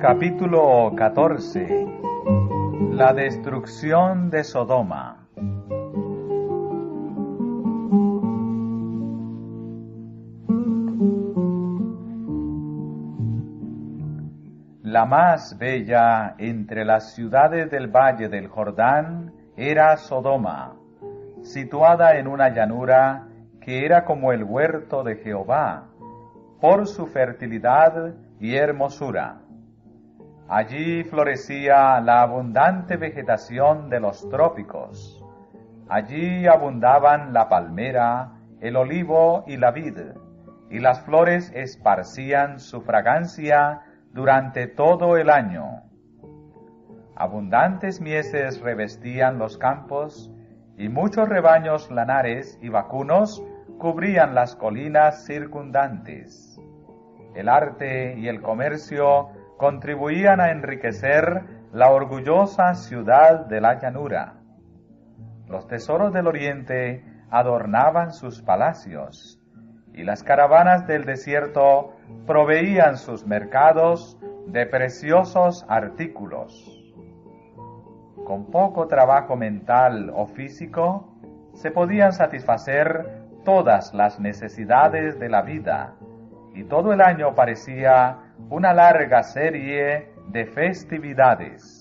Capítulo 14. La destrucción de Sodoma. La más bella entre las ciudades del valle del Jordán era Sodoma, situada en una llanura que era como el huerto de Jehová, por su fertilidad y hermosura. Allí florecía la abundante vegetación de los trópicos. Allí abundaban la palmera, el olivo y la vid, y las flores esparcían su fragancia durante todo el año. Abundantes mieses revestían los campos, y muchos rebaños lanares y vacunos cubrían las colinas circundantes. El arte y el comercio contribuían a enriquecer la orgullosa ciudad de la llanura. Los tesoros del oriente adornaban sus palacios, y las caravanas del desierto proveían sus mercados de preciosos artículos. Con poco trabajo mental o físico, se podían satisfacer todas las necesidades de la vida, y todo el año parecía una larga serie de festividades.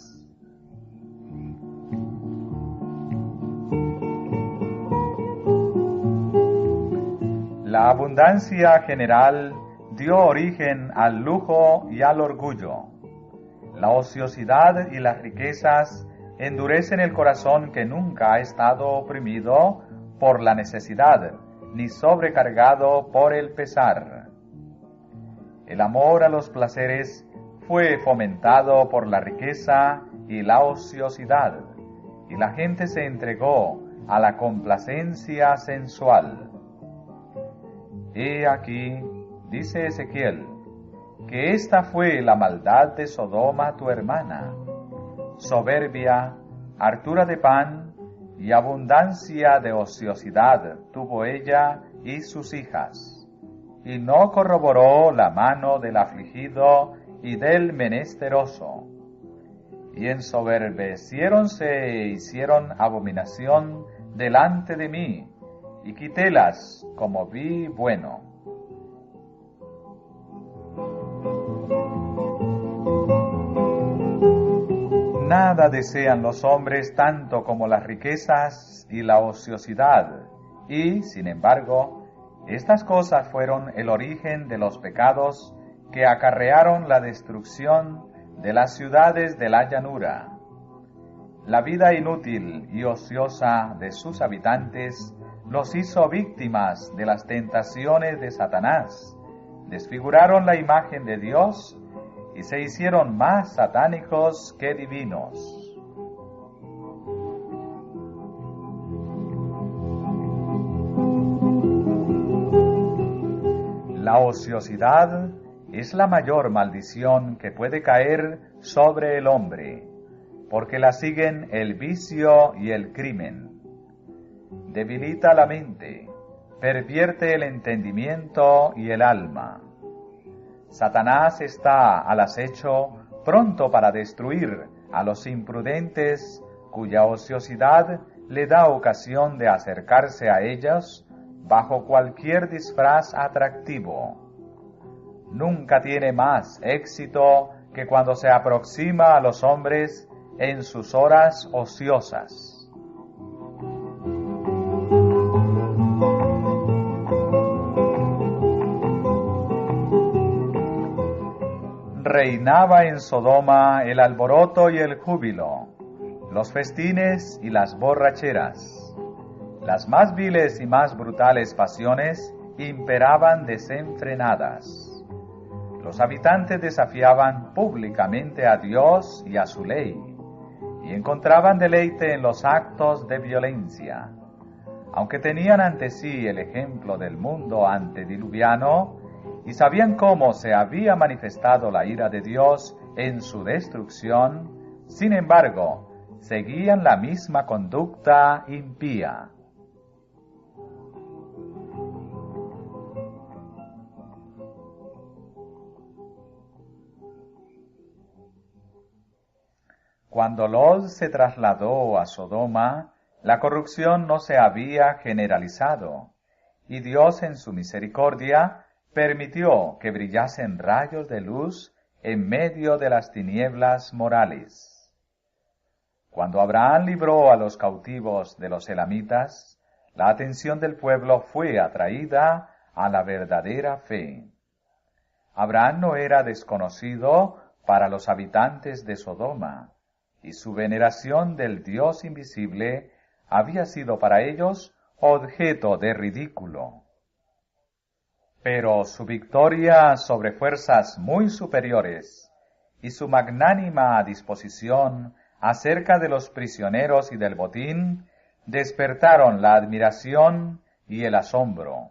La abundancia general dio origen al lujo y al orgullo. La ociosidad y las riquezas endurecen el corazón que nunca ha estado oprimido por la necesidad, ni sobrecargado por el pesar. El amor a los placeres fue fomentado por la riqueza y la ociosidad, y la gente se entregó a la complacencia sensual. He aquí, dice Ezequiel, que esta fue la maldad de Sodoma tu hermana, soberbia, hartura de pan y abundancia de ociosidad tuvo ella y sus hijas. Y no corroboró la mano del afligido y del menesteroso. Y ensoberbeciéronse e hicieron abominación delante de mí, y quitélas como vi bueno. Nada desean los hombres tanto como las riquezas y la ociosidad, y, sin embargo, estas cosas fueron el origen de los pecados que acarrearon la destrucción de las ciudades de la llanura. La vida inútil y ociosa de sus habitantes los hizo víctimas de las tentaciones de Satanás, desfiguraron la imagen de Dios y se hicieron más satánicos que divinos. La ociosidad es la mayor maldición que puede caer sobre el hombre, porque la siguen el vicio y el crimen. Debilita la mente, pervierte el entendimiento y el alma. Satanás está al acecho, pronto para destruir a los imprudentes cuya ociosidad le da ocasión de acercarse a ellos bajo cualquier disfraz atractivo. Nunca tiene más éxito que cuando se aproxima a los hombres en sus horas ociosas. Reinaba en Sodoma el alboroto y el júbilo, los festines y las borracheras. Las más viles y más brutales pasiones imperaban desenfrenadas. Los habitantes desafiaban públicamente a Dios y a su ley, y encontraban deleite en los actos de violencia. Aunque tenían ante sí el ejemplo del mundo antediluviano, y sabían cómo se había manifestado la ira de Dios en su destrucción, sin embargo, seguían la misma conducta impía. Cuando Lot se trasladó a Sodoma, la corrupción no se había generalizado, y Dios en su misericordia permitió que brillasen rayos de luz en medio de las tinieblas morales. Cuando Abraham libró a los cautivos de los elamitas, la atención del pueblo fue atraída a la verdadera fe. Abraham no era desconocido para los habitantes de Sodoma, y su veneración del Dios invisible había sido para ellos objeto de ridículo. Pero su victoria sobre fuerzas muy superiores y su magnánima disposición acerca de los prisioneros y del botín despertaron la admiración y el asombro.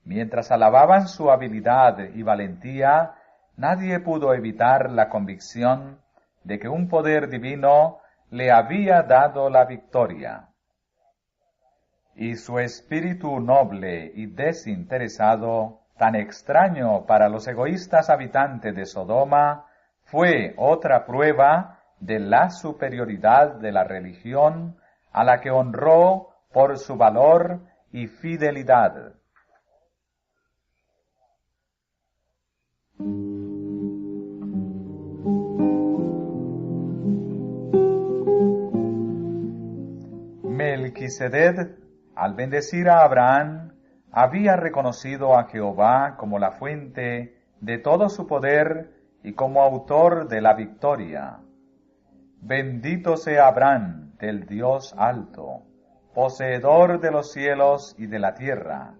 Mientras alababan su habilidad y valentía, nadie pudo evitar la convicción de que un poder divino le había dado la victoria. Y su espíritu noble y desinteresado, tan extraño para los egoístas habitantes de Sodoma, fue otra prueba de la superioridad de la religión a la que honró por su valor y fidelidad. Melquisedec, al bendecir a Abraham, había reconocido a Jehová como la fuente de todo su poder y como autor de la victoria. Bendito sea Abraham del Dios alto, poseedor de los cielos y de la tierra,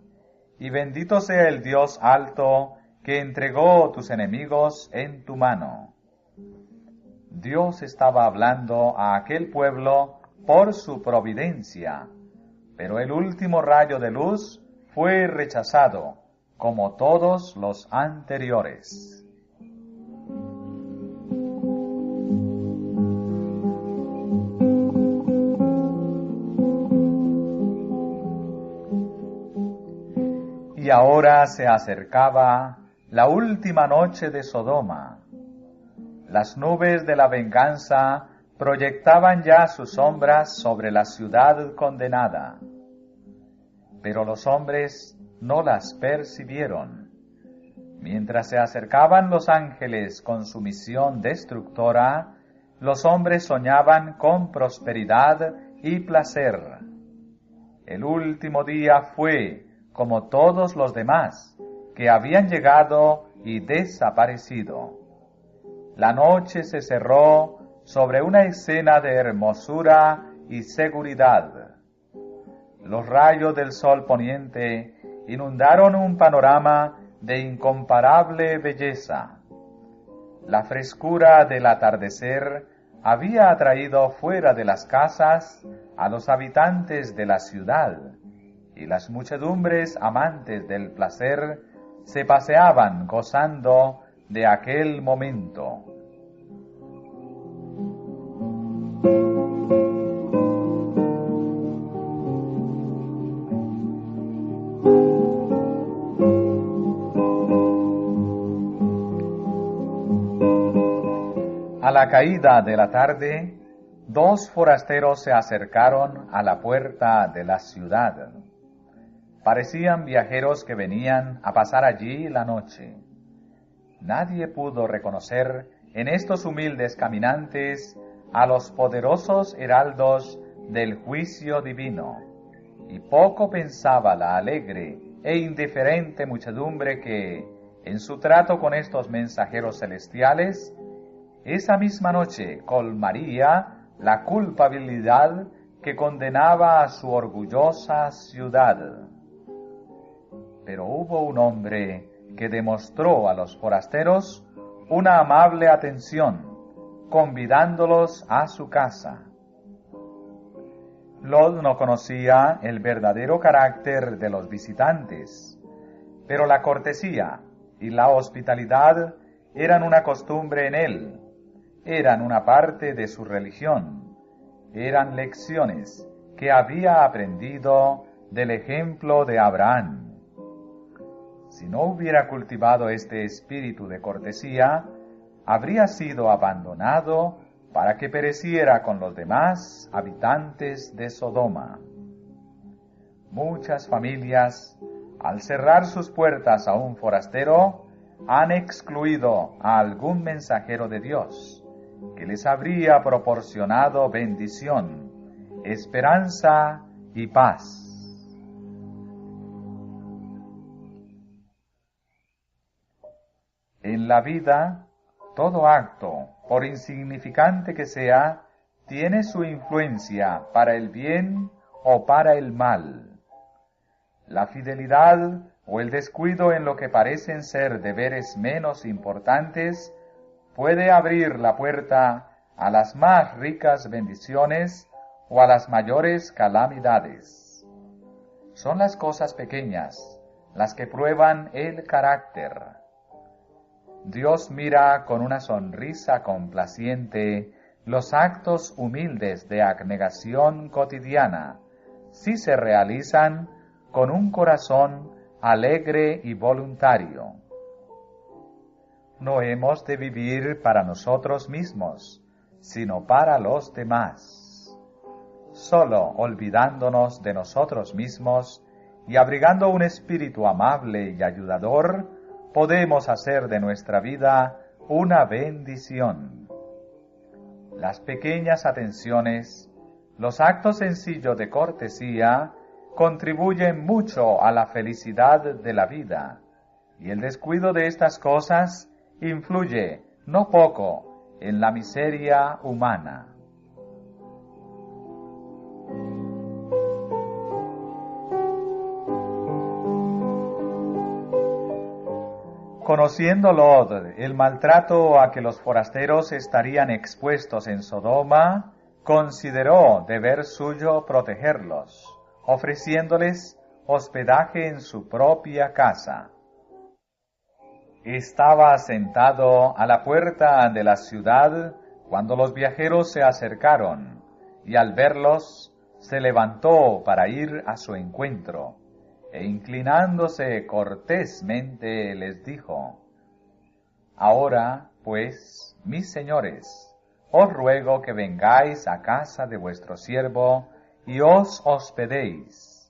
y bendito sea el Dios alto que entregó tus enemigos en tu mano. Dios estaba hablando a aquel pueblo por su providencia, pero el último rayo de luz fue rechazado, como todos los anteriores. Y ahora se acercaba la última noche de Sodoma. Las nubes de la venganza proyectaban ya sus sombras sobre la ciudad condenada. Pero los hombres no las percibieron. Mientras se acercaban los ángeles con su misión destructora, los hombres soñaban con prosperidad y placer. El último día fue, como todos los demás, que habían llegado y desaparecido. La noche se cerró sobre una escena de hermosura y seguridad. Los rayos del sol poniente inundaron un panorama de incomparable belleza. La frescura del atardecer había atraído fuera de las casas a los habitantes de la ciudad, y las muchedumbres amantes del placer se paseaban gozando de aquel momento. A la caída de la tarde, dos forasteros se acercaron a la puerta de la ciudad. Parecían viajeros que venían a pasar allí la noche. Nadie pudo reconocer en estos humildes caminantes a los poderosos heraldos del juicio divino, y poco pensaba la alegre e indiferente muchedumbre que, en su trato con estos mensajeros celestiales, esa misma noche colmaría la culpabilidad que condenaba a su orgullosa ciudad. Pero hubo un hombre que demostró a los forasteros una amable atención, convidándolos a su casa. Lot no conocía el verdadero carácter de los visitantes, pero la cortesía y la hospitalidad eran una costumbre en él, eran una parte de su religión, eran lecciones que había aprendido del ejemplo de Abraham. Si no hubiera cultivado este espíritu de cortesía, habría sido abandonado para que pereciera con los demás habitantes de Sodoma. Muchas familias, al cerrar sus puertas a un forastero, han excluido a algún mensajero de Dios, que les habría proporcionado bendición, esperanza y paz. En la vida, todo acto, por insignificante que sea, tiene su influencia para el bien o para el mal. La fidelidad o el descuido en lo que parecen ser deberes menos importantes puede abrir la puerta a las más ricas bendiciones o a las mayores calamidades. Son las cosas pequeñas las que prueban el carácter. Dios mira con una sonrisa complaciente los actos humildes de abnegación cotidiana, si se realizan con un corazón alegre y voluntario. No hemos de vivir para nosotros mismos, sino para los demás. Solo olvidándonos de nosotros mismos y abrigando un espíritu amable y ayudador, podemos hacer de nuestra vida una bendición. Las pequeñas atenciones, los actos sencillos de cortesía, contribuyen mucho a la felicidad de la vida, y el descuido de estas cosas influye no poco en la miseria humana. Conociendo Lot el maltrato a que los forasteros estarían expuestos en Sodoma, consideró deber suyo protegerlos, ofreciéndoles hospedaje en su propia casa. Estaba sentado a la puerta de la ciudad cuando los viajeros se acercaron, y al verlos se levantó para ir a su encuentro, e inclinándose cortésmente les dijo: Ahora, pues, mis señores, os ruego que vengáis a casa de vuestro siervo y os hospedéis.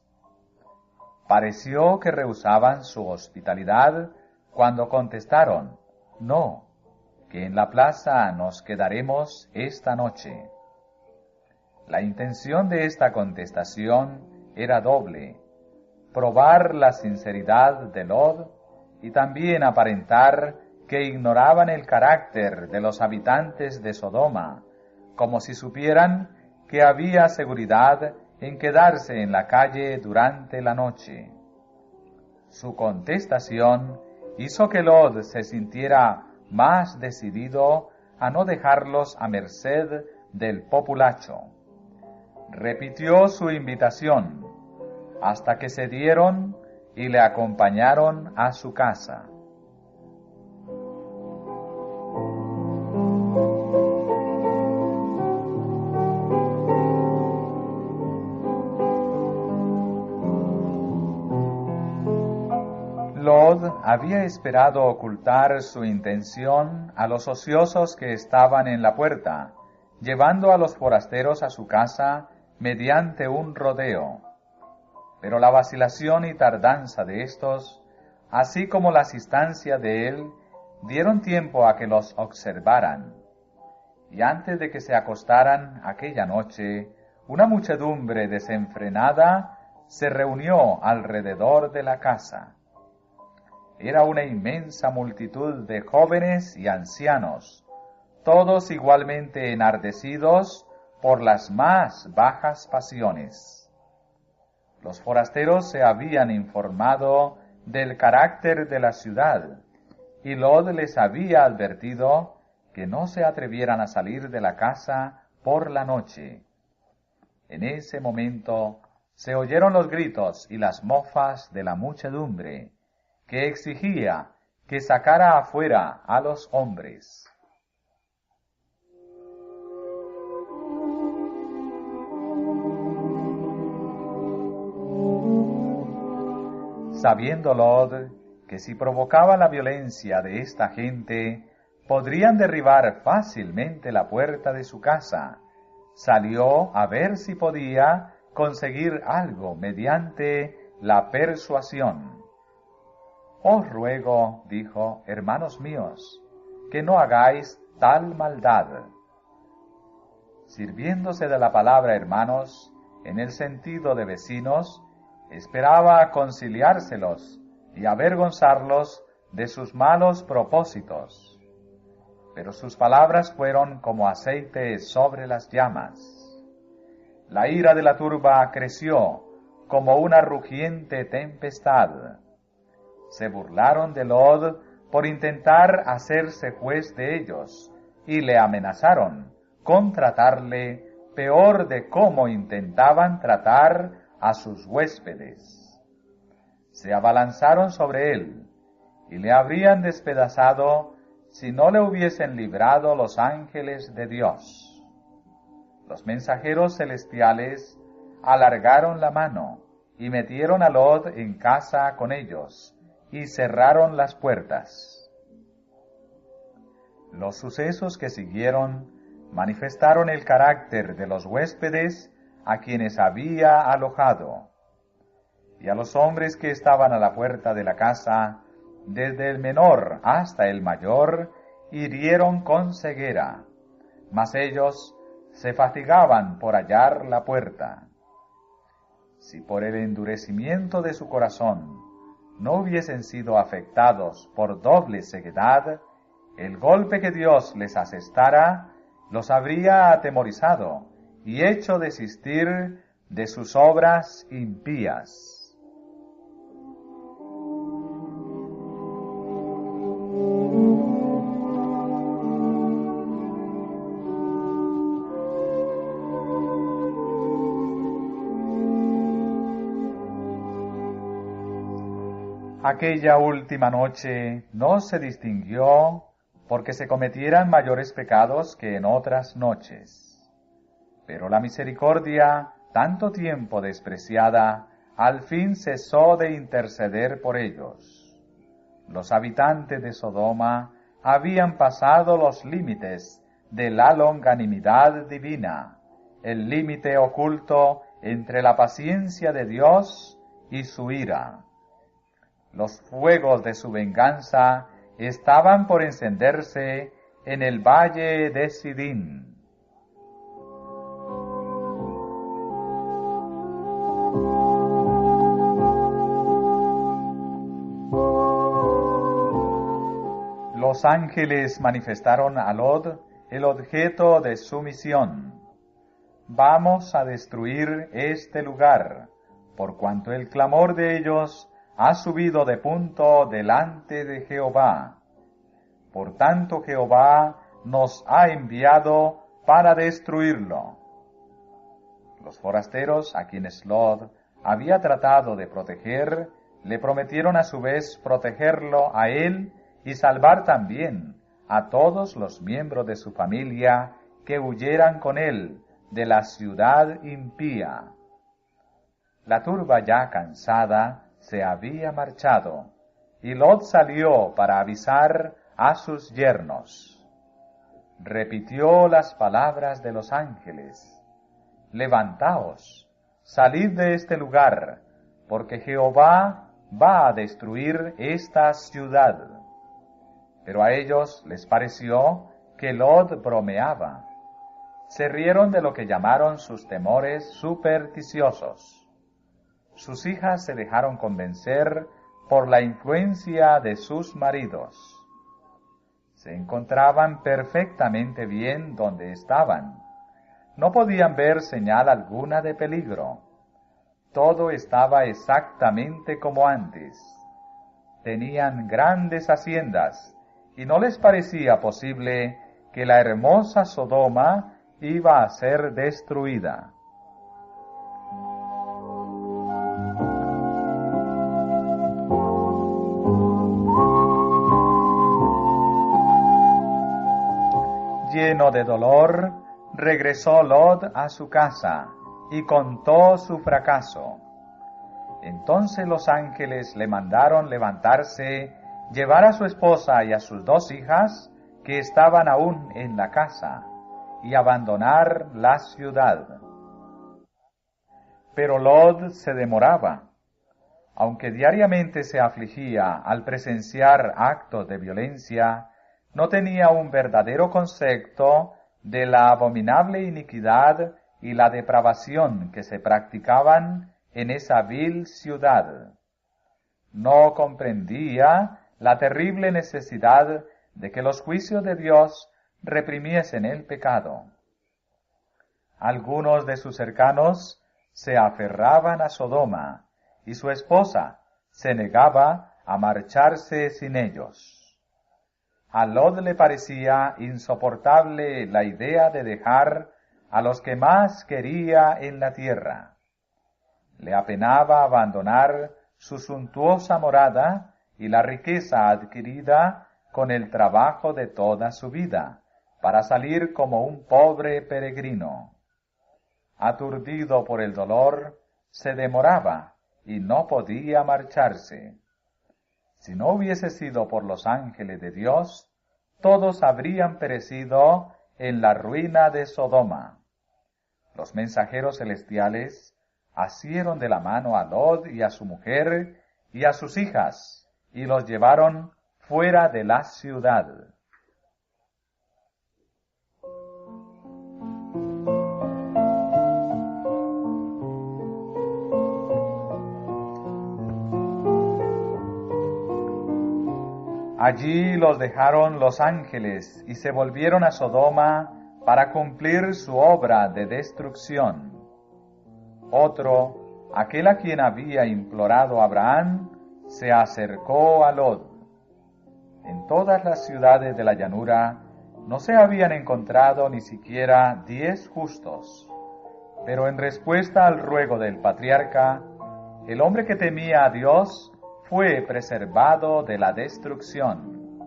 Pareció que rehusaban su hospitalidad cuando contestaron: No, que en la plaza nos quedaremos esta noche. La intención de esta contestación era doble: probar la sinceridad de Lot y también aparentar que ignoraban el carácter de los habitantes de Sodoma, como si supieran que había seguridad en quedarse en la calle durante la noche. Su contestación hizo que Lot se sintiera más decidido a no dejarlos a merced del populacho. Repitió su invitación hasta que cedieron y le acompañaron a su casa. Lot había esperado ocultar su intención a los ociosos que estaban en la puerta, llevando a los forasteros a su casa mediante un rodeo. Pero la vacilación y tardanza de éstos, así como la asistencia de él, dieron tiempo a que los observaran. Y antes de que se acostaran aquella noche, una muchedumbre desenfrenada se reunió alrededor de la casa. Era una inmensa multitud de jóvenes y ancianos, todos igualmente enardecidos por las más bajas pasiones. Los forasteros se habían informado del carácter de la ciudad, y Lot les había advertido que no se atrevieran a salir de la casa por la noche. En ese momento se oyeron los gritos y las mofas de la muchedumbre, que exigía que sacara afuera a los hombres. Sabiendo Lot que si provocaba la violencia de esta gente, podrían derribar fácilmente la puerta de su casa, salió a ver si podía conseguir algo mediante la persuasión. Os ruego, dijo, hermanos míos, que no hagáis tal maldad. Sirviéndose de la palabra hermanos, en el sentido de vecinos, esperaba conciliárselos y avergonzarlos de sus malos propósitos. Pero sus palabras fueron como aceite sobre las llamas. La ira de la turba creció como una rugiente tempestad. Se burlaron de Lot por intentar hacerse juez de ellos y le amenazaron con tratarle peor de cómo intentaban tratar a sus huéspedes. Se abalanzaron sobre él y le habrían despedazado si no le hubiesen librado los ángeles de Dios. Los mensajeros celestiales alargaron la mano y metieron a Lot en casa con ellos y cerraron las puertas. Los sucesos que siguieron manifestaron el carácter de los huéspedes a quienes había alojado, y a los hombres que estaban a la puerta de la casa, desde el menor hasta el mayor, hirieron con ceguera, mas ellos se fatigaban por hallar la puerta. Si por el endurecimiento de su corazón no hubiesen sido afectados por doble ceguedad, el golpe que Dios les asestara los habría atemorizado y hecho desistir de sus obras impías. Aquella última noche no se distinguió porque se cometieran mayores pecados que en otras noches. Pero la misericordia, tanto tiempo despreciada, al fin cesó de interceder por ellos. Los habitantes de Sodoma habían pasado los límites de la longanimidad divina, el límite oculto entre la paciencia de Dios y su ira. Los fuegos de su venganza estaban por encenderse en el valle de Sidín. Los ángeles manifestaron a Lot el objeto de su misión. Vamos a destruir este lugar, por cuanto el clamor de ellos ha subido de punto delante de Jehová. Por tanto Jehová nos ha enviado para destruirlo. Los forasteros a quienes Lot había tratado de proteger, le prometieron a su vez protegerlo a él y salvar también a todos los miembros de su familia que huyeran con él de la ciudad impía. La turba ya cansada se había marchado, y Lot salió para avisar a sus yernos. Repitió las palabras de los ángeles: levantaos, salid de este lugar, porque Jehová va a destruir esta ciudad. Pero a ellos les pareció que Lot bromeaba. Se rieron de lo que llamaron sus temores supersticiosos. Sus hijas se dejaron convencer por la influencia de sus maridos. Se encontraban perfectamente bien donde estaban. No podían ver señal alguna de peligro. Todo estaba exactamente como antes. Tenían grandes haciendas y no les parecía posible que la hermosa Sodoma iba a ser destruida. Lleno de dolor, regresó Lot a su casa y contó su fracaso. Entonces los ángeles le mandaron levantarse, llevar a su esposa y a sus 2 hijas, que estaban aún en la casa, y abandonar la ciudad. Pero Lot se demoraba. Aunque diariamente se afligía al presenciar actos de violencia, no tenía un verdadero concepto de la abominable iniquidad y la depravación que se practicaban en esa vil ciudad. No comprendía la terrible necesidad de que los juicios de Dios reprimiesen el pecado. Algunos de sus cercanos se aferraban a Sodoma, y su esposa se negaba a marcharse sin ellos. A Lot le parecía insoportable la idea de dejar a los que más quería en la tierra. Le apenaba abandonar su suntuosa morada y la riqueza adquirida con el trabajo de toda su vida, para salir como un pobre peregrino. Aturdido por el dolor, se demoraba y no podía marcharse. Si no hubiese sido por los ángeles de Dios, todos habrían perecido en la ruina de Sodoma. Los mensajeros celestiales asieron de la mano a Lot y a su mujer y a sus hijas, y los llevaron fuera de la ciudad. Allí los dejaron los ángeles y se volvieron a Sodoma para cumplir su obra de destrucción. Otro, aquel a quien había implorado Abraham, se acercó a Lot. En todas las ciudades de la llanura no se habían encontrado ni siquiera 10 justos, pero en respuesta al ruego del patriarca, el hombre que temía a Dios fue preservado de la destrucción.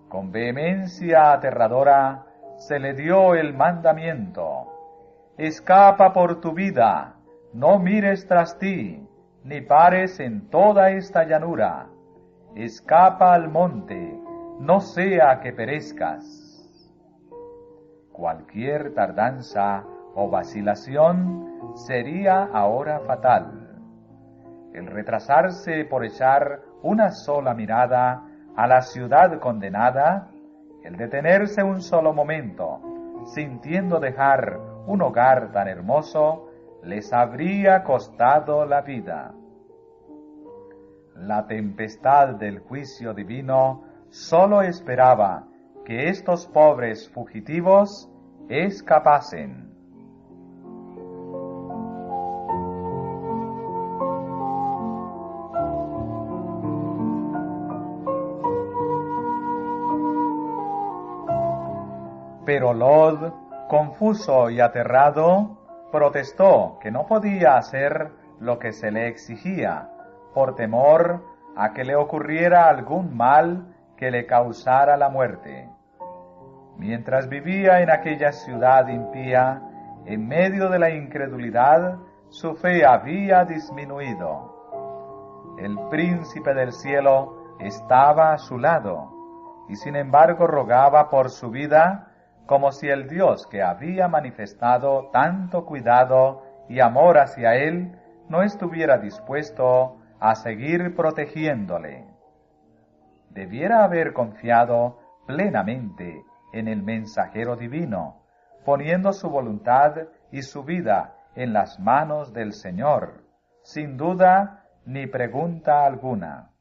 Con vehemencia aterradora se le dio el mandamiento: escapa por tu vida, no mires tras ti, ni pares en toda esta llanura. Escapa al monte, no sea que perezcas. Cualquier tardanza o vacilación sería ahora fatal. El retrasarse por echar una sola mirada a la ciudad condenada, el detenerse un solo momento, sintiendo dejar un hogar tan hermoso, les habría costado la vida. La tempestad del juicio divino sólo esperaba que estos pobres fugitivos escapasen. Pero Lot, confuso y aterrado, protestó que no podía hacer lo que se le exigía, por temor a que le ocurriera algún mal que le causara la muerte. Mientras vivía en aquella ciudad impía, en medio de la incredulidad, su fe había disminuido. El príncipe del cielo estaba a su lado, y sin embargo rogaba por su vida, como si el Dios que había manifestado tanto cuidado y amor hacia él no estuviera dispuesto a seguir protegiéndole. Debiera haber confiado plenamente en el mensajero divino, poniendo su voluntad y su vida en las manos del Señor, sin duda ni pregunta alguna.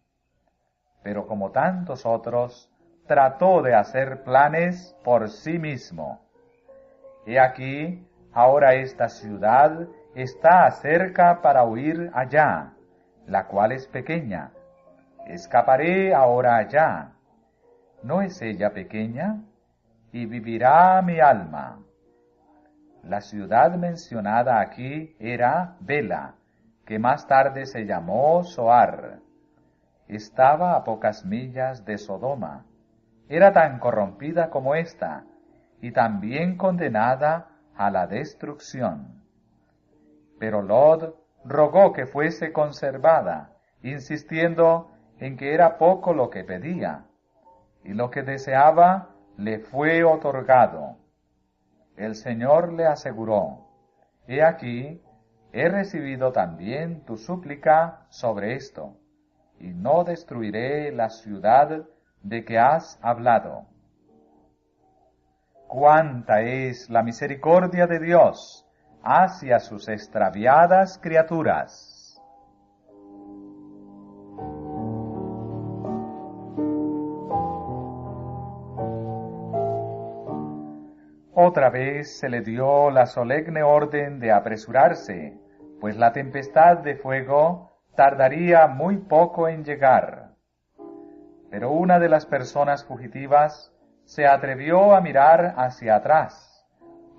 Pero como tantos otros, trató de hacer planes por sí mismo. He aquí, ahora esta ciudad está cerca para huir allá, la cual es pequeña. Escaparé ahora allá. ¿No es ella pequeña? Y vivirá mi alma. La ciudad mencionada aquí era Bela, que más tarde se llamó Zoar. Estaba a pocas millas de Sodoma. Era tan corrompida como ésta, y también condenada a la destrucción. Pero Lot rogó que fuese conservada, insistiendo en que era poco lo que pedía, y lo que deseaba le fue otorgado. El Señor le aseguró: He aquí, he recibido también tu súplica sobre esto, y no destruiré la ciudad de que has hablado. Cuánta es la misericordia de Dios hacia sus extraviadas criaturas. Otra vez se le dio la solemne orden de apresurarse, pues la tempestad de fuego tardaría muy poco en llegar. Pero una de las personas fugitivas se atrevió a mirar hacia atrás,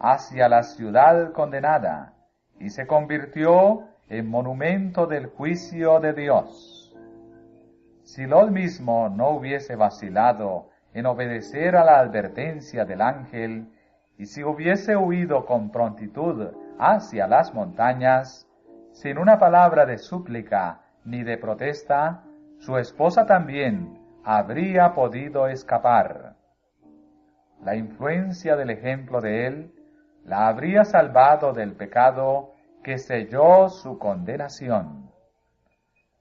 hacia la ciudad condenada, y se convirtió en monumento del juicio de Dios. Si Lot mismo no hubiese vacilado en obedecer a la advertencia del ángel, y si hubiese huido con prontitud hacia las montañas, sin una palabra de súplica ni de protesta, su esposa también habría podido escapar. La influencia del ejemplo de él la habría salvado del pecado que selló su condenación.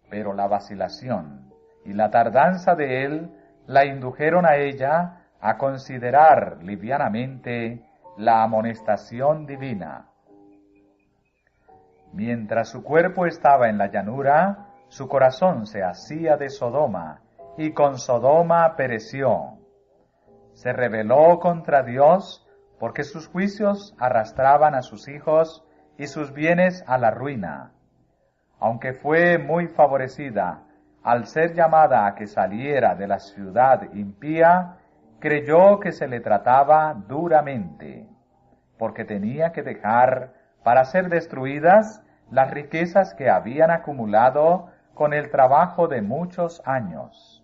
Pero la vacilación y la tardanza de él la indujeron a ella a considerar livianamente la amonestación divina. Mientras su cuerpo estaba en la llanura, su corazón se hacía de Sodoma, y con Sodoma pereció. Se rebeló contra Dios, porque sus juicios arrastraban a sus hijos y sus bienes a la ruina. Aunque fue muy favorecida al ser llamada a que saliera de la ciudad impía, creyó que se le trataba duramente, porque tenía que dejar para ser destruidas las riquezas que habían acumulado con el trabajo de muchos años.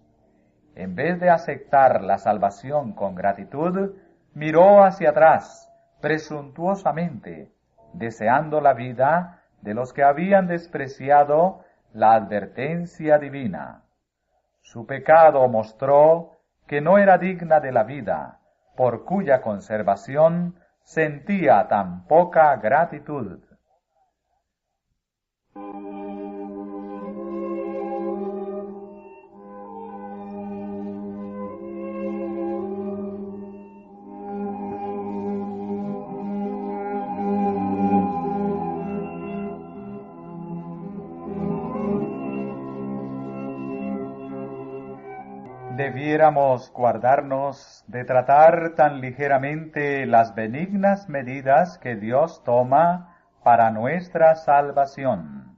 En vez de aceptar la salvación con gratitud, miró hacia atrás presuntuosamente, deseando la vida de los que habían despreciado la advertencia divina. Su pecado mostró que no era digna de la vida, por cuya conservación sentía tan poca gratitud. Debiéramos guardarnos de tratar tan ligeramente las benignas medidas que Dios toma para nuestra salvación.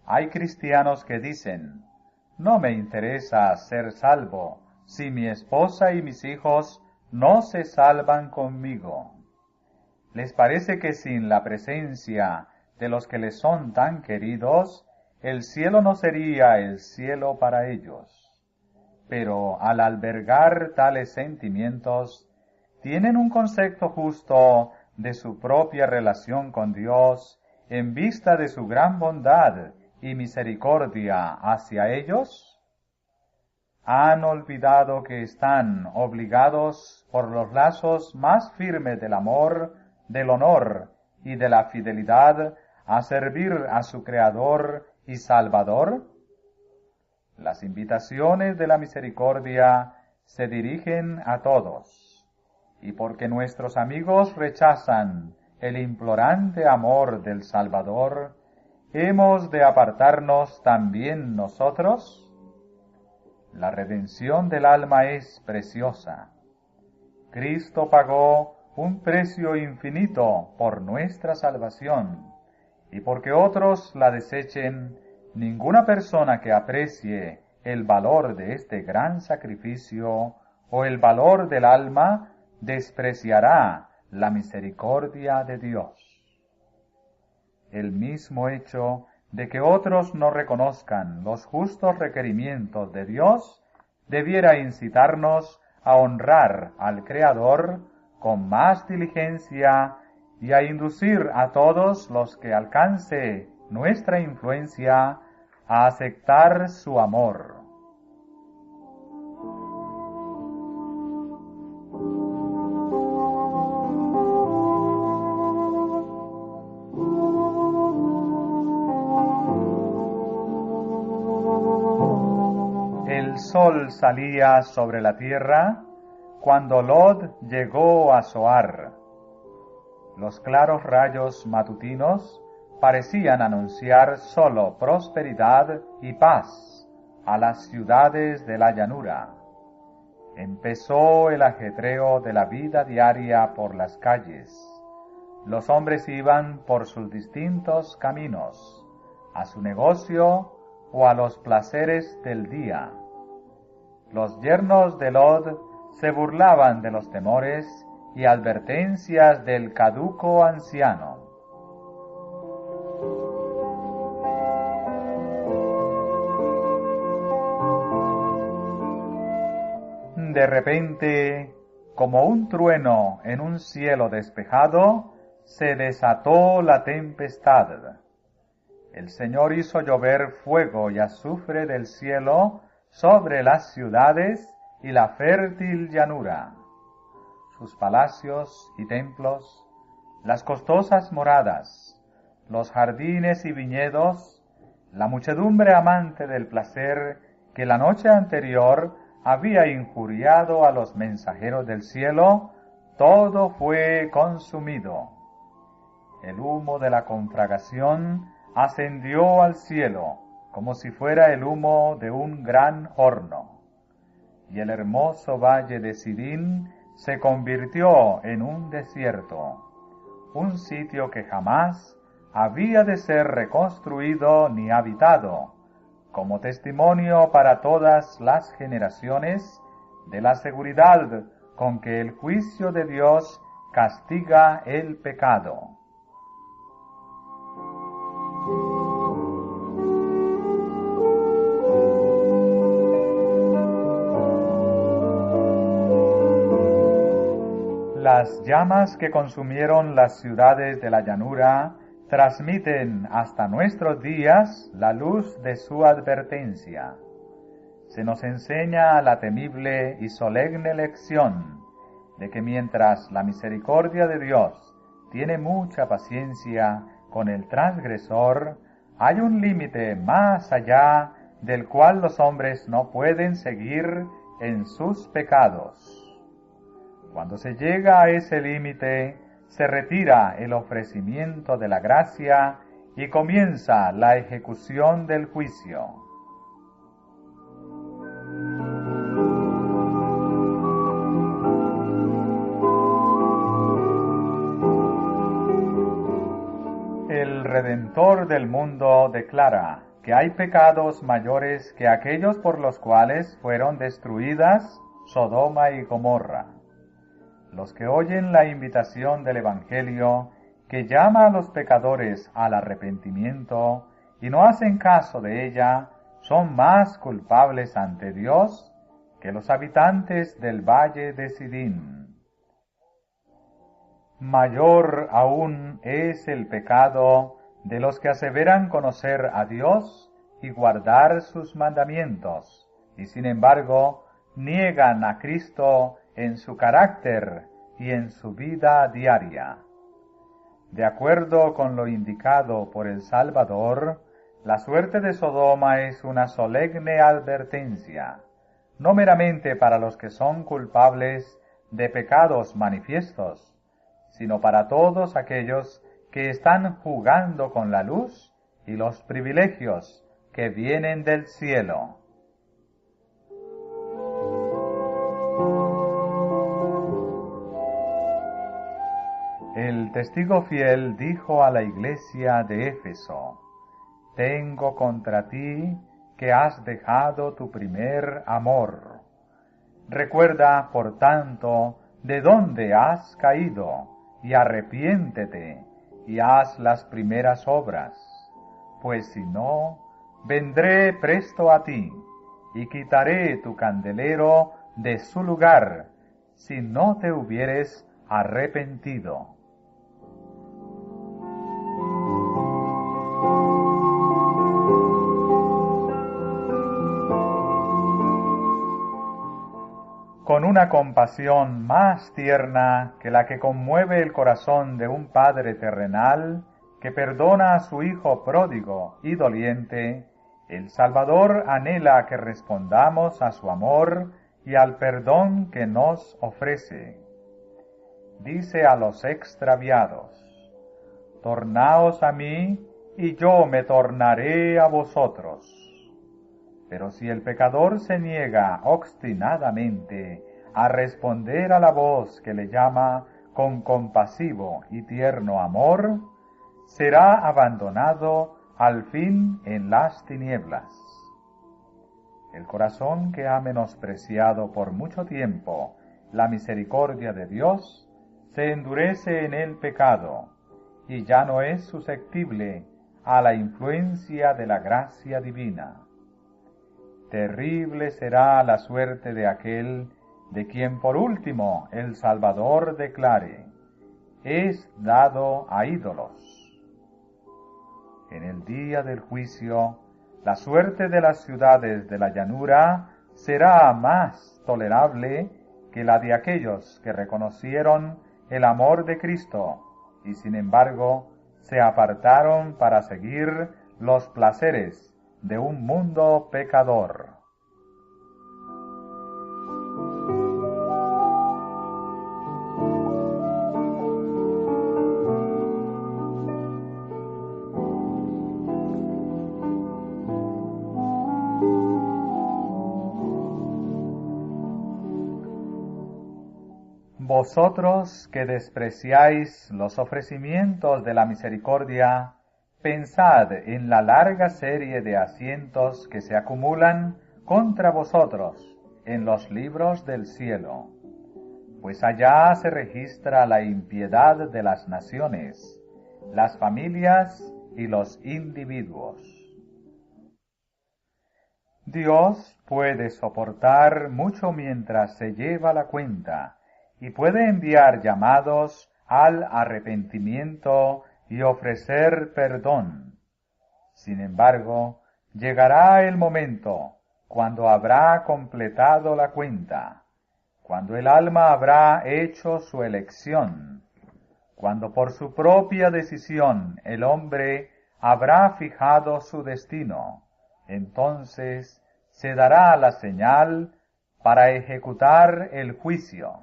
Hay cristianos que dicen: no me interesa ser salvo si mi esposa y mis hijos no se salvan conmigo. Les parece que sin la presencia de los que les son tan queridos, el cielo no sería el cielo para ellos. Pero al albergar tales sentimientos, tienen un concepto justo de su propia relación con Dios en vista de su gran bondad y misericordia hacia ellos. ¿Han olvidado que están obligados por los lazos más firmes del amor, del honor y de la fidelidad a servir a su Creador y Salvador? Las invitaciones de la misericordia se dirigen a todos, y porque nuestros amigos rechazan el implorante amor del Salvador, ¿hemos de apartarnos también nosotros? La redención del alma es preciosa. Cristo pagó un precio infinito por nuestra salvación, y porque otros la desechen, ninguna persona que aprecie el valor de este gran sacrificio o el valor del alma despreciará la misericordia de Dios. El mismo hecho de que otros no reconozcan los justos requerimientos de Dios debiera incitarnos a honrar al Creador con más diligencia y a inducir a todos los que alcance nuestra influencia a aceptar su amor. sol salía sobre la tierra cuando Lot llegó a Zoar. Los claros rayos matutinos parecían anunciar solo prosperidad y paz a las ciudades de la llanura. Empezó el ajetreo de la vida diaria por las calles. Los hombres iban por sus distintos caminos, a su negocio o a los placeres del día. Los yernos de Lot se burlaban de los temores y advertencias del caduco anciano. De repente, como un trueno en un cielo despejado, se desató la tempestad. El Señor hizo llover fuego y azufre del cielo sobre las ciudades y la fértil llanura. Sus palacios y templos, las costosas moradas, los jardines y viñedos, la muchedumbre amante del placer que la noche anterior había injuriado a los mensajeros del cielo, todo fue consumido. El humo de la conflagración ascendió al cielo como si fuera el humo de un gran horno, y el hermoso valle de Sidín se convirtió en un desierto, un sitio que jamás había de ser reconstruido ni habitado, como testimonio para todas las generaciones de la seguridad con que el juicio de Dios castiga el pecado. Las llamas que consumieron las ciudades de la llanura transmiten hasta nuestros días la luz de su advertencia. Se nos enseña la temible y solemne lección de que mientras la misericordia de Dios tiene mucha paciencia con el transgresor, hay un límite más allá del cual los hombres no pueden seguir en sus pecados. Cuando se llega a ese límite, se retira el ofrecimiento de la gracia y comienza la ejecución del juicio. El Redentor del mundo declara que hay pecados mayores que aquellos por los cuales fueron destruidas Sodoma y Gomorra. Los que oyen la invitación del Evangelio, que llama a los pecadores al arrepentimiento, y no hacen caso de ella, son más culpables ante Dios que los habitantes del valle de Sidín. Mayor aún es el pecado de los que aseveran conocer a Dios y guardar sus mandamientos, y sin embargo niegan a Cristo en su carácter y en su vida diaria. De acuerdo con lo indicado por el Salvador, la suerte de Sodoma es una solemne advertencia, no meramente para los que son culpables de pecados manifiestos, sino para todos aquellos que están jugando con la luz y los privilegios que vienen del cielo. El testigo fiel dijo a la iglesia de Éfeso: «Tengo contra ti que has dejado tu primer amor. Recuerda, por tanto, de dónde has caído, y arrepiéntete, y haz las primeras obras. Pues si no, vendré presto a ti, y quitaré tu candelero de su lugar, si no te hubieres arrepentido». Con una compasión más tierna que la que conmueve el corazón de un padre terrenal que perdona a su hijo pródigo y doliente, El Salvador anhela que respondamos a su amor y al perdón que nos ofrece. Dice a los extraviados: tornaos a mí, y yo me tornaré a vosotros. Pero si el pecador se niega obstinadamente a responder a la voz que le llama con compasivo y tierno amor, será abandonado al fin en las tinieblas. El corazón que ha menospreciado por mucho tiempo la misericordia de Dios se endurece en el pecado y ya no es susceptible a la influencia de la gracia divina. Terrible será la suerte de aquel de quien por último el Salvador declare: es dado a ídolos. En el día del juicio, la suerte de las ciudades de la llanura será más tolerable que la de aquellos que reconocieron el amor de Cristo y sin embargo se apartaron para seguir los placeres de un mundo pecador. Vosotros que despreciáis los ofrecimientos de la misericordia, pensad en la larga serie de asientos que se acumulan contra vosotros en los libros del cielo, pues allá se registra la impiedad de las naciones, las familias y los individuos. Dios puede soportar mucho mientras se lleva la cuenta, y puede enviar llamados al arrepentimiento y ofrecer perdón. Sin embargo, llegará el momento cuando habrá completado la cuenta, cuando el alma habrá hecho su elección, cuando por su propia decisión el hombre habrá fijado su destino. Entonces se dará la señal para ejecutar el juicio.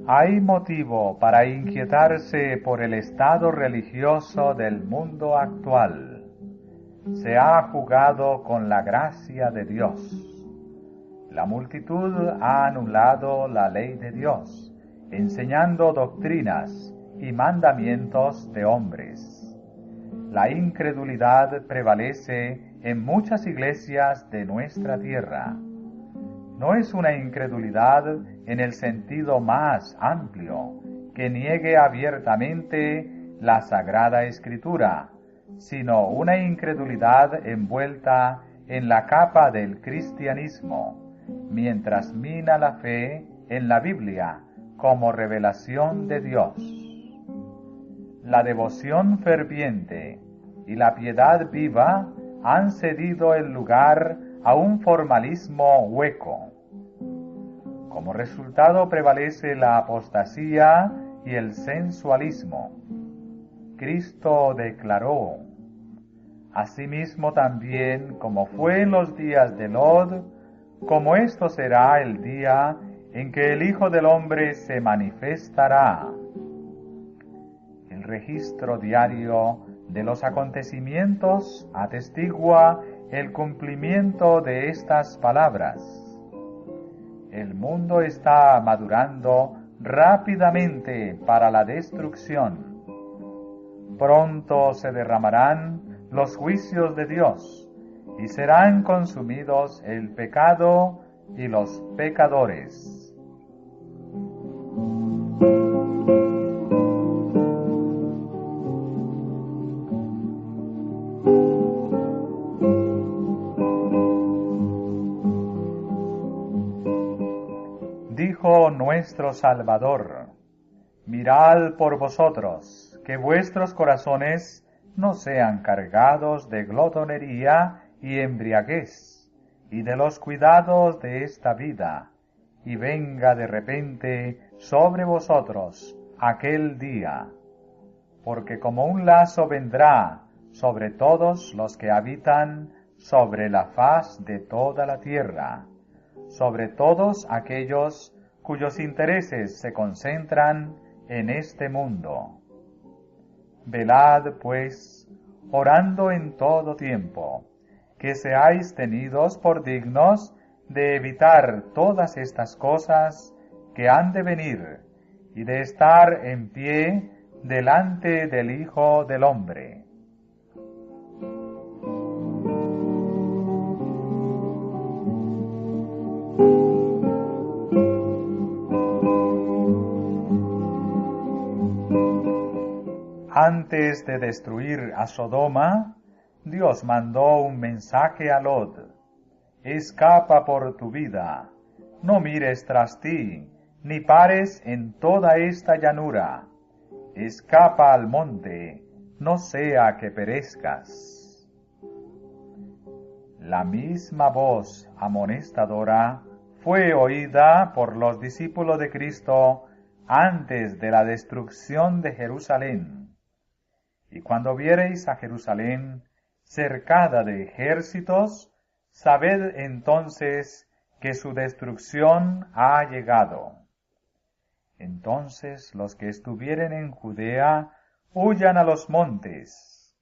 Hay motivo para inquietarse por el estado religioso del mundo actual. Se ha jugado con la gracia de Dios. La multitud ha anulado la ley de Dios, enseñando doctrinas y mandamientos de hombres. La incredulidad prevalece en muchas iglesias de nuestra tierra. No es una incredulidad en el sentido más amplio, que niegue abiertamente la Sagrada Escritura, sino una incredulidad envuelta en la capa del cristianismo, mientras mina la fe en la Biblia como revelación de Dios. La devoción ferviente y la piedad viva han cedido el lugar a un formalismo hueco. Como resultado prevalece la apostasía y el sensualismo. Cristo declaró: asimismo también como fue en los días de Lot, como esto será el día en que el Hijo del Hombre se manifestará. El registro diario de los acontecimientos atestigua el cumplimiento de estas palabras. El mundo está madurando rápidamente para la destrucción. Pronto se derramarán los juicios de Dios y serán consumidos el pecado y los pecadores. Dijo nuestro Salvador: Mirad por vosotros, que vuestros corazones no sean cargados de glotonería y embriaguez, y de los cuidados de esta vida, y venga de repente sobre vosotros aquel día, porque como un lazo vendrá sobre todos los que habitan sobre la faz de toda la tierra, sobre todos aquellos cuyos intereses se concentran en este mundo. Velad, pues, orando en todo tiempo, que seáis tenidos por dignos de evitar todas estas cosas que han de venir, y de estar en pie delante del Hijo del Hombre. Antes de destruir a Sodoma, Dios mandó un mensaje a Lot: escapa por tu vida, no mires tras ti, ni pares en toda esta llanura. Escapa al monte, no sea que perezcas. La misma voz amonestadora fue oída por los discípulos de Cristo antes de la destrucción de Jerusalén. Y cuando viereis a Jerusalén cercada de ejércitos, sabed entonces que su destrucción ha llegado. Entonces los que estuvieren en Judea huyan a los montes.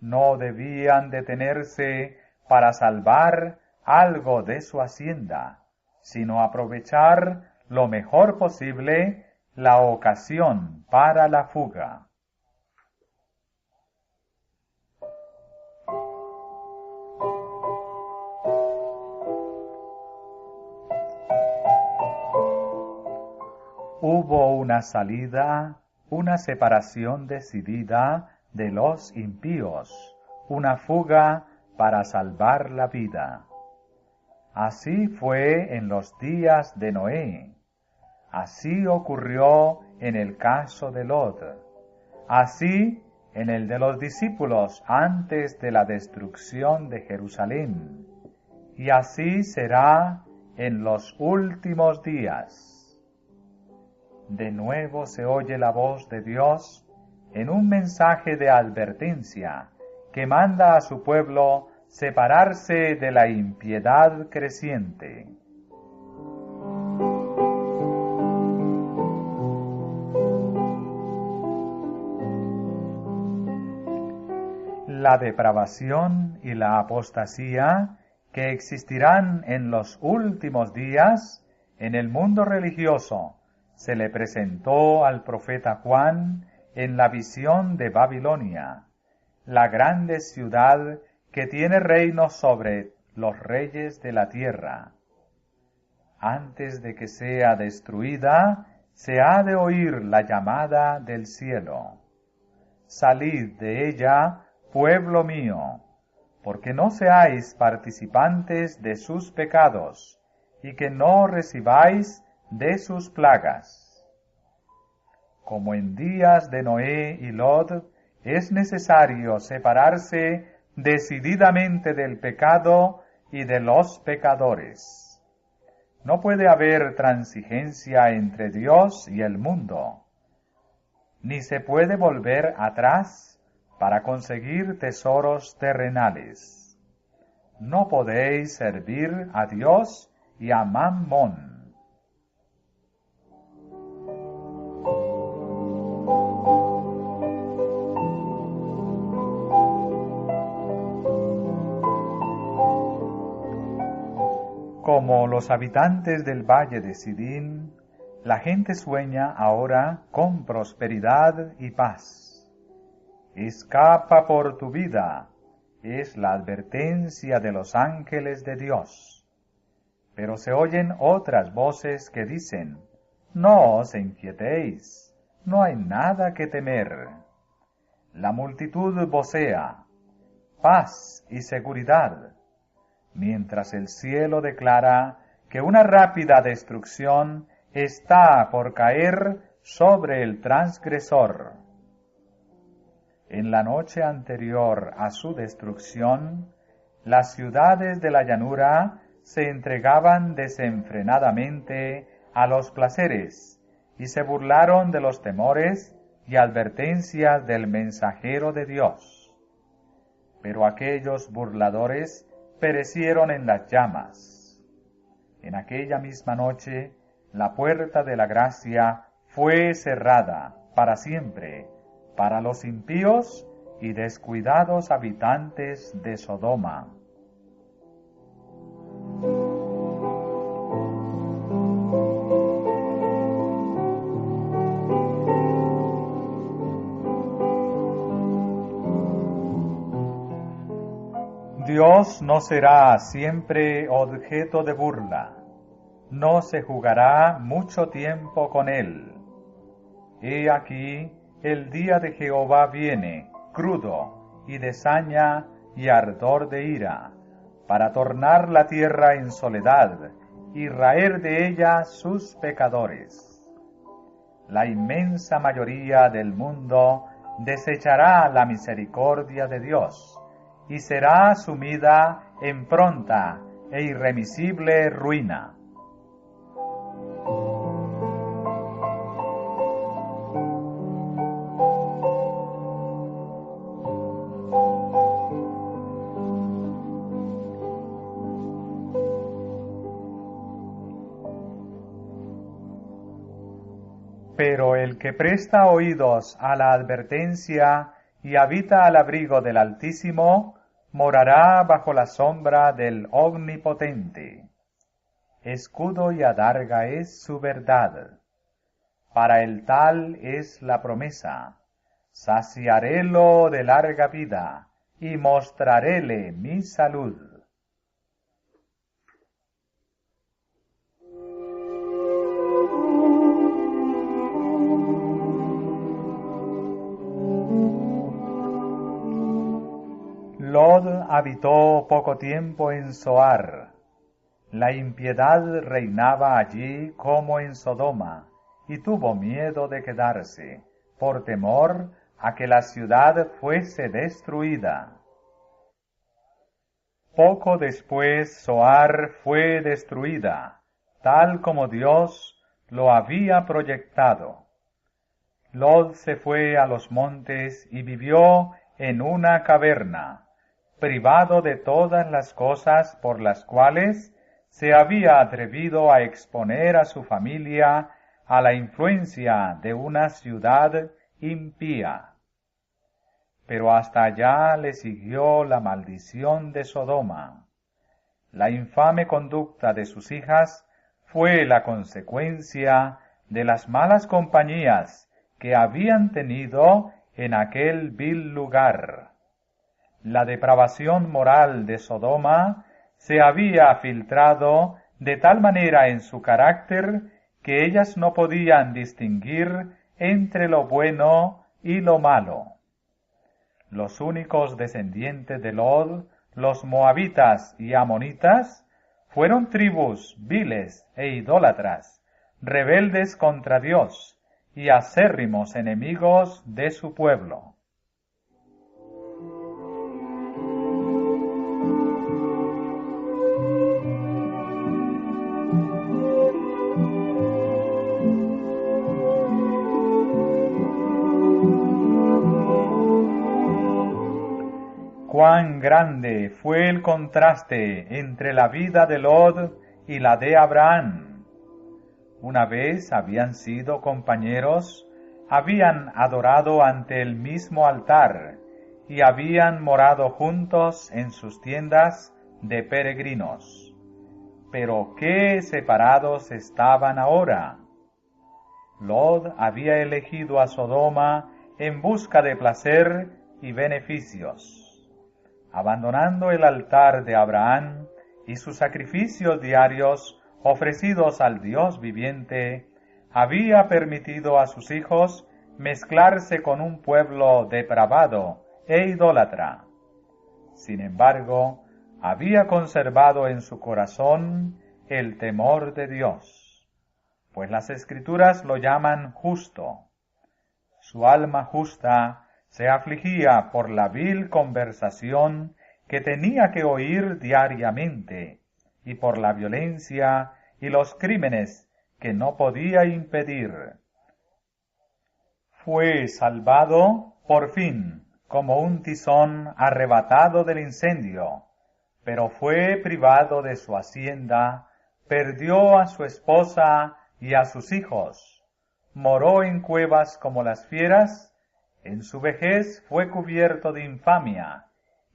No debían detenerse para salvar algo de su hacienda, sino aprovechar lo mejor posible la ocasión para la fuga. Hubo una salida, una separación decidida de los impíos, una fuga para salvar la vida. Así fue en los días de Noé. Así ocurrió en el caso de Lot. Así en el de los discípulos antes de la destrucción de Jerusalén. Y así será en los últimos días. De nuevo se oye la voz de Dios en un mensaje de advertencia que manda a su pueblo separarse de la impiedad creciente. La depravación y la apostasía que existirán en los últimos días en el mundo religioso se le presentó al profeta Juan en la visión de Babilonia, la grande ciudad que tiene reino sobre los reyes de la tierra. Antes de que sea destruida, se ha de oír la llamada del cielo: salid de ella, pueblo mío, porque no seáis participantes de sus pecados, y que no recibáis de sus plagas. Como en días de Noé y Lot, es necesario separarse decididamente del pecado y de los pecadores. No puede haber transigencia entre Dios y el mundo, ni se puede volver atrás para conseguir tesoros terrenales. No podéis servir a Dios y a Mammón. Como los habitantes del valle de Sidín, la gente sueña ahora con prosperidad y paz. Escapa por tu vida, es la advertencia de los ángeles de Dios. Pero se oyen otras voces que dicen: no os inquietéis, no hay nada que temer. La multitud vocea: paz y seguridad, mientras el cielo declara que una rápida destrucción está por caer sobre el transgresor. En la noche anterior a su destrucción, las ciudades de la llanura se entregaban desenfrenadamente a los placeres y se burlaron de los temores y advertencias del mensajero de Dios. Pero aquellos burladores perecieron en las llamas. En aquella misma noche, la puerta de la gracia fue cerrada para siempre para los impíos y descuidados habitantes de Sodoma. Dios no será siempre objeto de burla, no se jugará mucho tiempo con él. He aquí, el día de Jehová viene, crudo, y de saña y ardor de ira, para tornar la tierra en soledad, y raer de ella sus pecadores. La inmensa mayoría del mundo desechará la misericordia de Dios, y será sumida en pronta e irremisible ruina. Pero el que presta oídos a la advertencia y habita al abrigo del Altísimo, morará bajo la sombra del Omnipotente. Escudo y adarga es su verdad. Para el tal es la promesa. Saciarélo de larga vida, y mostraréle mi salud. Lod habitó poco tiempo en Zoar. La impiedad reinaba allí como en Sodoma, y tuvo miedo de quedarse, por temor a que la ciudad fuese destruida. Poco después Zoar fue destruida, tal como Dios lo había proyectado. Lod se fue a los montes y vivió en una caverna, privado de todas las cosas por las cuales se había atrevido a exponer a su familia a la influencia de una ciudad impía. Pero hasta allá le siguió la maldición de Sodoma. La infame conducta de sus hijas fue la consecuencia de las malas compañías que habían tenido en aquel vil lugar. La depravación moral de Sodoma se había filtrado de tal manera en su carácter que ellas no podían distinguir entre lo bueno y lo malo. Los únicos descendientes de Lod, los moabitas y amonitas, fueron tribus viles e idólatras, rebeldes contra Dios y acérrimos enemigos de su pueblo. Cuán grande fue el contraste entre la vida de Lod y la de Abraham. Una vez habían sido compañeros, habían adorado ante el mismo altar y habían morado juntos en sus tiendas de peregrinos. Pero qué separados estaban ahora. Lod había elegido a Sodoma en busca de placer y beneficios. Abandonando el altar de Abraham y sus sacrificios diarios ofrecidos al Dios viviente, había permitido a sus hijos mezclarse con un pueblo depravado e idólatra. Sin embargo, había conservado en su corazón el temor de Dios. pues las Escrituras lo llaman justo. Su alma justa se afligía por la vil conversación que tenía que oír diariamente, y por la violencia y los crímenes que no podía impedir. Fue salvado, por fin, como un tizón arrebatado del incendio, pero fue privado de su hacienda, perdió a su esposa y a sus hijos, moró en cuevas como las fieras, en su vejez fue cubierto de infamia,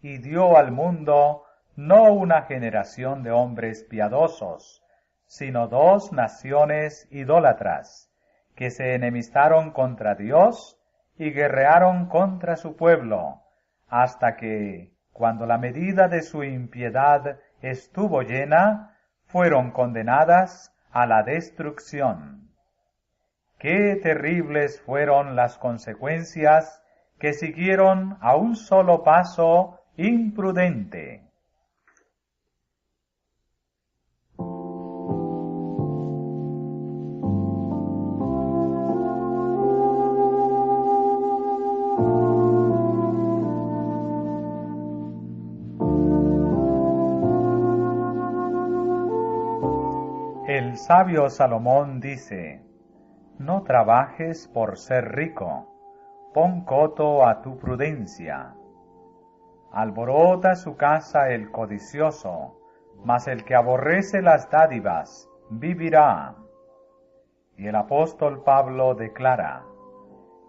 y dio al mundo no una generación de hombres piadosos, sino 2 naciones idólatras, que se enemistaron contra Dios y guerrearon contra su pueblo, hasta que, cuando la medida de su impiedad estuvo llena, fueron condenadas a la destrucción. Qué terribles fueron las consecuencias que siguieron a un solo paso imprudente. El sabio Salomón dice: no trabajes por ser rico, pon coto a tu prudencia. Alborota su casa el codicioso, mas el que aborrece las dádivas vivirá. Y el apóstol Pablo declara: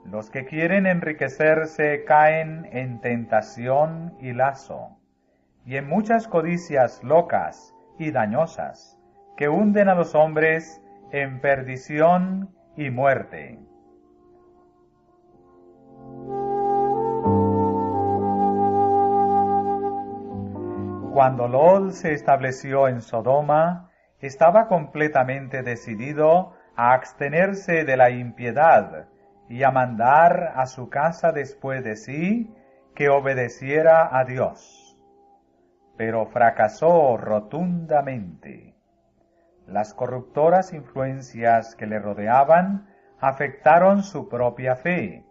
los que quieren enriquecerse caen en tentación y lazo, y en muchas codicias locas y dañosas, que hunden a los hombres en perdición y muerte. Cuando Lot se estableció en Sodoma, estaba completamente decidido a abstenerse de la impiedad y a mandar a su casa después de sí que obedeciera a Dios. Pero fracasó rotundamente. Las corruptoras influencias que le rodeaban afectaron su propia fe,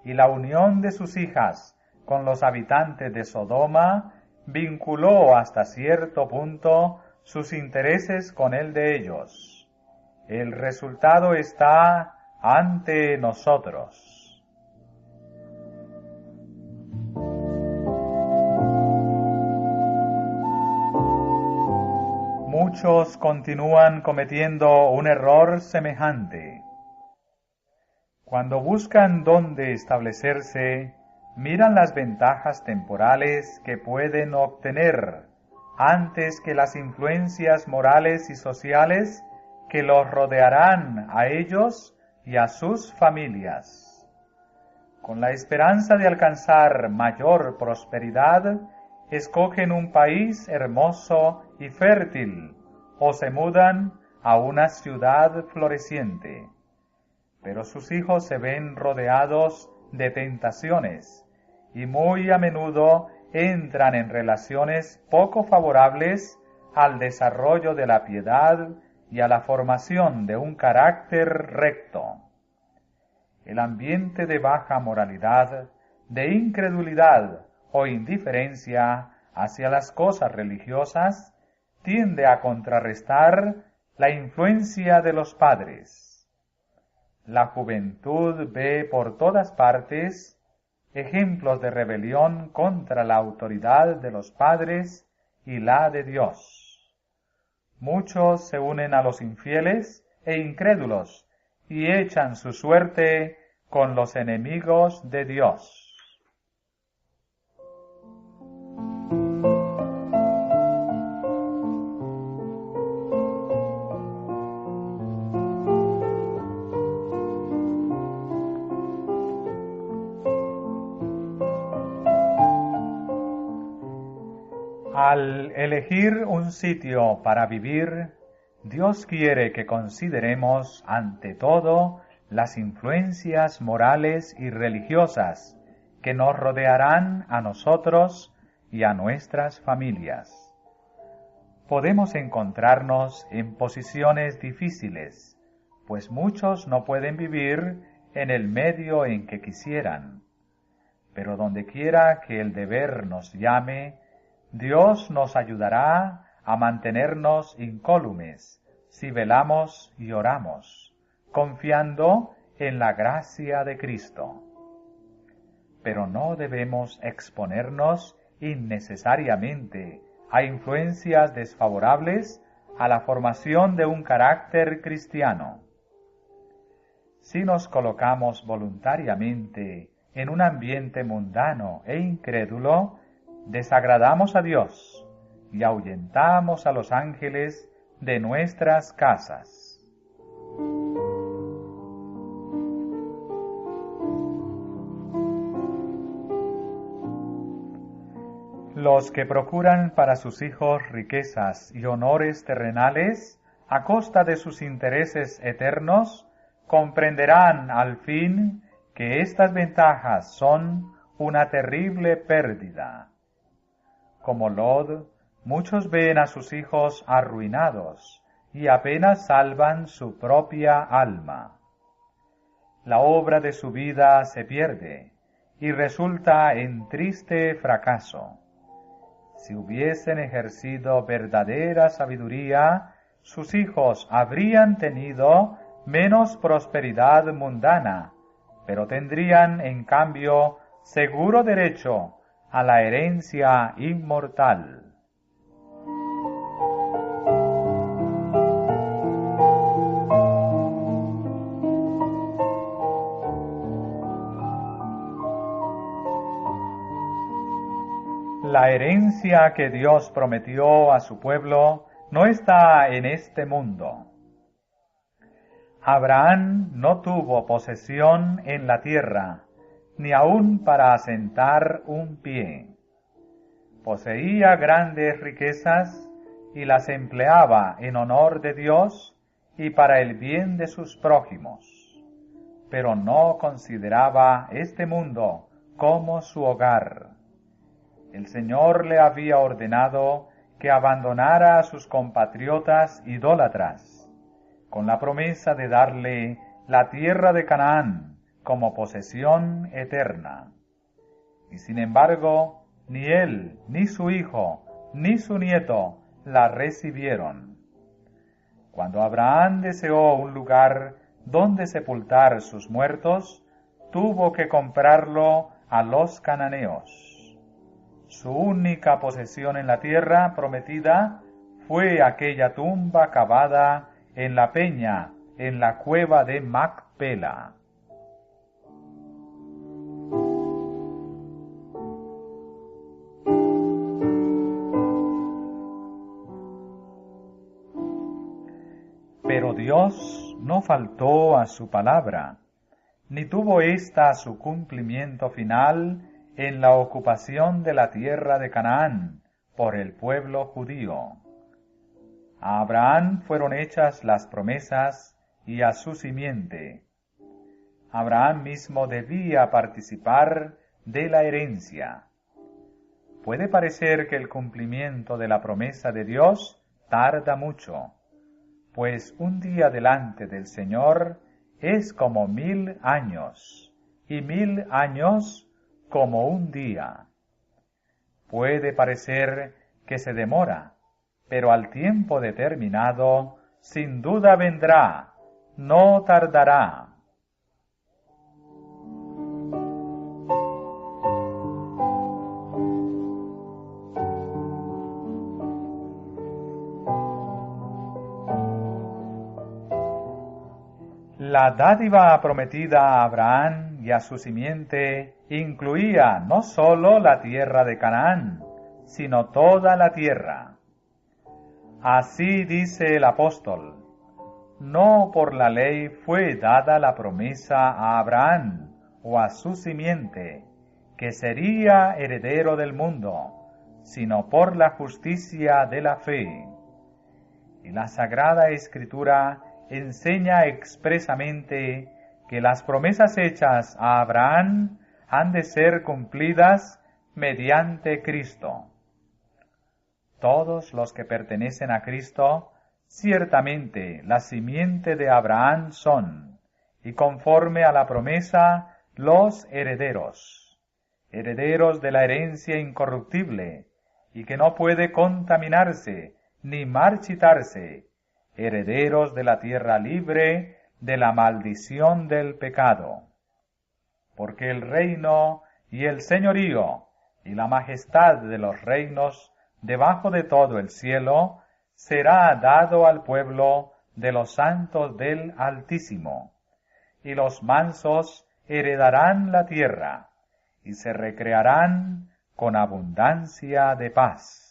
y la unión de sus hijas con los habitantes de Sodoma vinculó hasta cierto punto sus intereses con el de ellos. El resultado está ante nosotros. Muchos continúan cometiendo un error semejante. Cuando buscan dónde establecerse, miran las ventajas temporales que pueden obtener antes que las influencias morales y sociales que los rodearán a ellos y a sus familias. Con la esperanza de alcanzar mayor prosperidad, escogen un país hermoso y fértil, o se mudan a una ciudad floreciente. Pero sus hijos se ven rodeados de tentaciones, y muy a menudo entran en relaciones poco favorables al desarrollo de la piedad y a la formación de un carácter recto. El ambiente de baja moralidad, de incredulidad o indiferencia hacia las cosas religiosas, tiende a contrarrestar la influencia de los padres. La juventud ve por todas partes ejemplos de rebelión contra la autoridad de los padres y la de Dios. Muchos se unen a los infieles e incrédulos y echan su suerte con los enemigos de Dios. Al elegir un sitio para vivir, Dios quiere que consideremos ante todo las influencias morales y religiosas que nos rodearán a nosotros y a nuestras familias. Podemos encontrarnos en posiciones difíciles, pues muchos no pueden vivir en el medio en que quisieran. Pero donde quiera que el deber nos llame, Dios nos ayudará a mantenernos incólumes si velamos y oramos, confiando en la gracia de Cristo. Pero no debemos exponernos innecesariamente a influencias desfavorables a la formación de un carácter cristiano. Si nos colocamos voluntariamente en un ambiente mundano e incrédulo, desagradamos a Dios y ahuyentamos a los ángeles de nuestras casas. Los que procuran para sus hijos riquezas y honores terrenales a costa de sus intereses eternos, comprenderán al fin que estas ventajas son una terrible pérdida. Como Lot, muchos ven a sus hijos arruinados y apenas salvan su propia alma. La obra de su vida se pierde y resulta en triste fracaso. Si hubiesen ejercido verdadera sabiduría, sus hijos habrían tenido menos prosperidad mundana, pero tendrían, en cambio, seguro derecho a la herencia inmortal. La herencia que Dios prometió a su pueblo no está en este mundo. Abraham no tuvo posesión en la tierra, ni aun para asentar un pie. Poseía grandes riquezas y las empleaba en honor de Dios y para el bien de sus prójimos, pero no consideraba este mundo como su hogar. El Señor le había ordenado que abandonara a sus compatriotas idólatras, con la promesa de darle la tierra de Canaán como posesión eterna. Y sin embargo, ni él, ni su hijo, ni su nieto la recibieron. Cuando Abraham deseó un lugar donde sepultar sus muertos, tuvo que comprarlo a los cananeos. Su única posesión en la tierra prometida fue aquella tumba cavada en la peña, en la cueva de Macpela. Pero Dios no faltó a su palabra, ni tuvo ésta su cumplimiento final en la ocupación de la tierra de Canaán por el pueblo judío. A Abraham fueron hechas las promesas y a su simiente. Abraham mismo debía participar de la herencia. Puede parecer que el cumplimiento de la promesa de Dios tarda mucho, pues un día delante del Señor es como 1000 años, y 1000 años como un día. Puede parecer que se demora, pero al tiempo determinado, sin duda vendrá, no tardará. La dádiva prometida a Abraham y a su simiente incluía no sólo la tierra de Canaán, sino toda la tierra. Así dice el apóstol: no por la ley fue dada la promesa a Abraham o a su simiente, que sería heredero del mundo, sino por la justicia de la fe. Y la Sagrada Escritura enseña expresamente que las promesas hechas a Abraham han de ser cumplidas mediante Cristo. Todos los que pertenecen a Cristo ciertamente la simiente de Abraham son, y conforme a la promesa, los herederos, herederos de la herencia incorruptible, y que no puede contaminarse ni marchitarse, herederos de la tierra libre de la maldición del pecado. Porque el reino y el señorío y la majestad de los reinos debajo de todo el cielo será dado al pueblo de los santos del Altísimo, y los mansos heredarán la tierra, y se recrearán con abundancia de paz.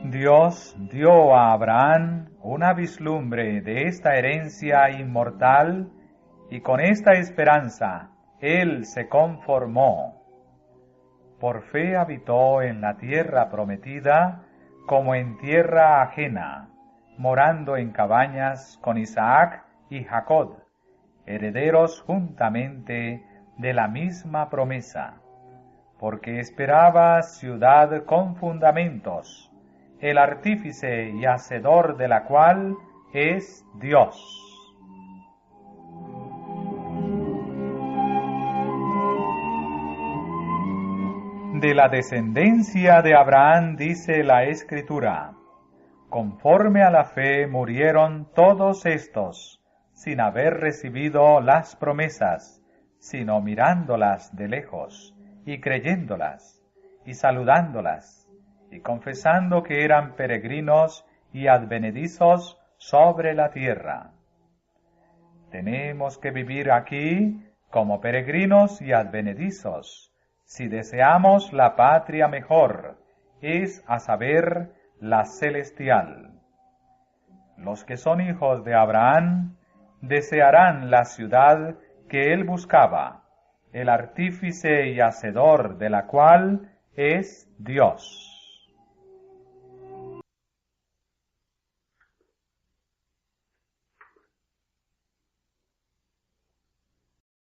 Dios dio a Abraham una vislumbre de esta herencia inmortal, y con esta esperanza él se conformó. Por fe habitó en la tierra prometida como en tierra ajena, morando en cabañas con Isaac y Jacob, herederos juntamente de la misma promesa, porque esperaba ciudad con fundamentos, el artífice y hacedor de la cual es Dios. De la descendencia de Abraham dice la Escritura: conforme a la fe murieron todos estos, sin haber recibido las promesas, sino mirándolas de lejos, y creyéndolas, y saludándolas, y confesando que eran peregrinos y advenedizos sobre la tierra. Tenemos que vivir aquí como peregrinos y advenedizos, si deseamos la patria mejor, es a saber, la celestial. Los que son hijos de Abraham desearán la ciudad que él buscaba, el artífice y hacedor de la cual es Dios.